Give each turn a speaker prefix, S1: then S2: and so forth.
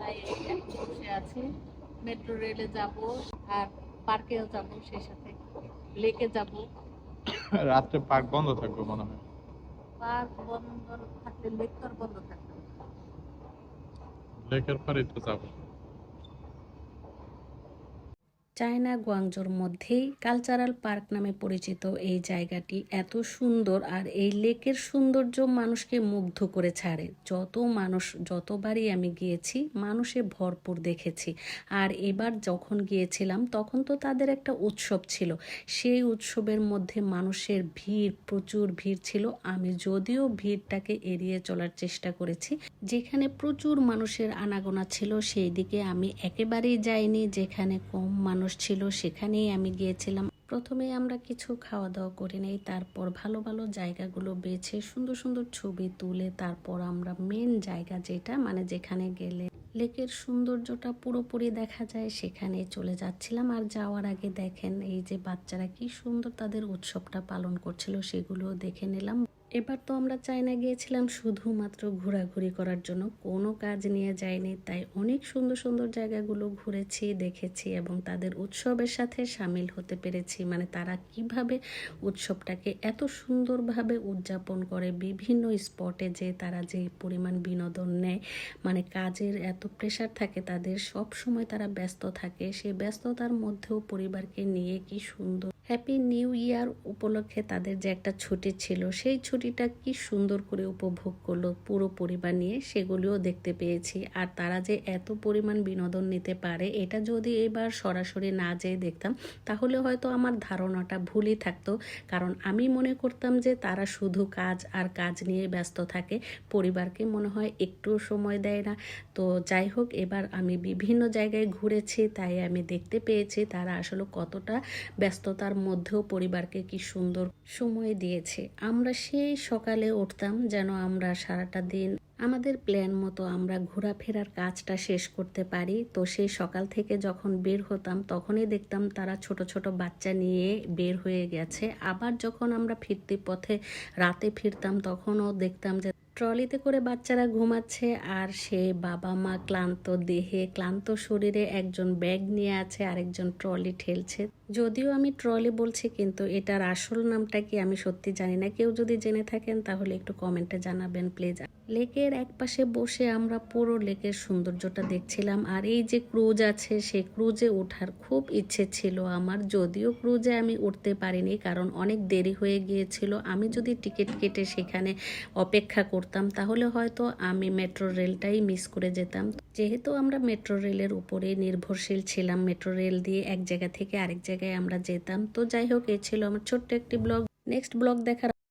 S1: তাই এখন বসে আছি। মেট্রো রেলে যাব আর পার্কেও যাব, সেই সাথে লেকে যাব।
S2: রাত্রে পার্ক বন্ধ থাকবে মনে হয়।
S1: পার্ক বন্ধ থাকলে লেক তো আর বন্ধ থাকবে না।
S2: লেকের পাড়ে তো যাবো।
S3: চায়না গুয়াংজোর মধ্যেই কালচারাল পার্ক নামে পরিচিত এই জায়গাটি এত সুন্দর, আর এই লেকের সৌন্দর্য মানুষকে মুগ্ধ করে ছাড়ে। যত মানুষ, যতবারই আমি গিয়েছি মানুষে ভরপুর দেখেছি। আর এবার যখন গিয়েছিলাম তখন তো তাদের একটা উৎসব ছিল, সেই উৎসবের মধ্যে মানুষের ভিড়, প্রচুর ভিড় ছিল। আমি যদিও ভিড়টাকে এড়িয়ে চলার চেষ্টা করেছি, যেখানে প্রচুর মানুষের আনাগোনা ছিল সেই দিকে আমি একেবারেই যাইনি। যেখানে কম মানুষ ছিল সেখানেই আমি গিয়েছিলাম। প্রথমে আমরা কিছু খাওয়া দাওয়া করে নেই, তারপর ভালো ভালো জায়গাগুলো বেছে সুন্দর সুন্দর ছবি তুলে তারপর আমরা মেন জায়গা যেটা মানে যেখানে গেলে লেকের সৌন্দর্যটা পুরোপুরি দেখা যায় সেখানে চলে যাচ্ছিলাম। আর যাওয়ার আগে দেখেন এই যে বাচ্চারা কি সুন্দর তাদের উৎসবটা পালন করছিল, সেগুলো দেখে নিলাম। এবার তো আমরা চায়না গিয়েছিলাম শুধুমাত্র ঘোরাঘুরি করার জন্য, কোনো কাজ নিয়ে যাইনি। তাই অনেক সুন্দর সুন্দর জায়গাগুলো ঘুরেছি, দেখেছি এবং তাদের উৎসবের সাথে সামিল হতে পেরেছি। মানে তারা কিভাবে উৎসবটাকে এত সুন্দরভাবে উদযাপন করে, বিভিন্ন স্পটে যে তারা যে পরিমাণ বিনোদন নেয়, মানে কাজের এত প্রেশার থাকে তাদের, সব সময় তারা ব্যস্ত থাকে। সেই ব্যস্ততার মধ্যেও পরিবারকে নিয়ে কি সুন্দর হ্যাপি নিউ ইয়ার উপলক্ষে তাদের যে একটা ছুটি ছিল, সেই ছুটিটা কি সুন্দর করে উপভোগ করলো পুরো পরিবার নিয়ে, সেগুলিও দেখতে পেয়েছি। আর তারা যে এত পরিমাণ বিনোদন নিতে পারে, এটা যদি এবার সরাসরি না যেয়ে দেখতাম তাহলে হয়তো আমার ধারণাটা ভুলই থাকতো। কারণ আমি মনে করতাম যে তারা শুধু কাজ আর কাজ নিয়ে ব্যস্ত থাকে, পরিবারকে মনে হয় একটু সময় দেয় না। তো যাই হোক, এবার আমি বিভিন্ন জায়গায় ঘুরেছি, তাই আমি দেখতে পেয়েছি তারা আসলে কতটা ব্যস্ততার মধ্যেও পরিবারকে কি সুন্দর সময় দিয়েছে। আমরা সেই সকালে উঠতাম যেন আমরা সারাটা দিন আমাদের প্ল্যান মতো আমরা ঘোরাফেরার কাজটা শেষ করতে পারি। তো সেই সকাল থেকে যখন বের হতাম তখনই দেখতাম তারা ছোট ছোট বাচ্চা নিয়ে বের হয়ে গেছে। আবার যখন আমরা ফিরতি পথে রাতে ফিরতাম তখনও দেখতাম যে ট্রলিতে করে বাচ্চারা ঘুমাচ্ছে, আর সে বাবা মা ক্লান্ত দেহে ক্লান্ত শরীরে একজন ব্যাগ নিয়ে আছে, আরেকজন ট্রলি ঠেলছে। যদিও আমি ট্রলি বলছি কিন্তু এটার আসল নামটা কি আমি সত্যি জানি না। কেউ যদি জেনে থাকেন তাহলে একটু কমেন্টে জানাবেন প্লিজ। লেকের এক পাশে বসে আমরা পুরো লেকের সৌন্দর্যটা দেখছিলাম। আর এই যে ক্রুজ আছে, সেই ক্রুজে ওঠার খুব ইচ্ছে ছিল আমার, যদিও ক্রুজে আমি উঠতে পারিনি কারণ অনেক দেরি হয়ে গিয়েছিল। আমি যদি টিকিট কেটে সেখানে অপেক্ষা করতাম তাহলে হয়তো আমি মেট্রো রেলটাই মিস করে যেতাম। যেহেতু আমরা মেট্রো রেলের উপরে নির্ভরশীল ছিলাম, মেট্রো রেল দিয়ে এক জায়গা থেকে আরেক জায়গায় আমরা যেতাম। তো যাই হোক, এই ছিল আমার ছোট্ট একটি ব্লগ। নেক্সট ব্লগ দেখার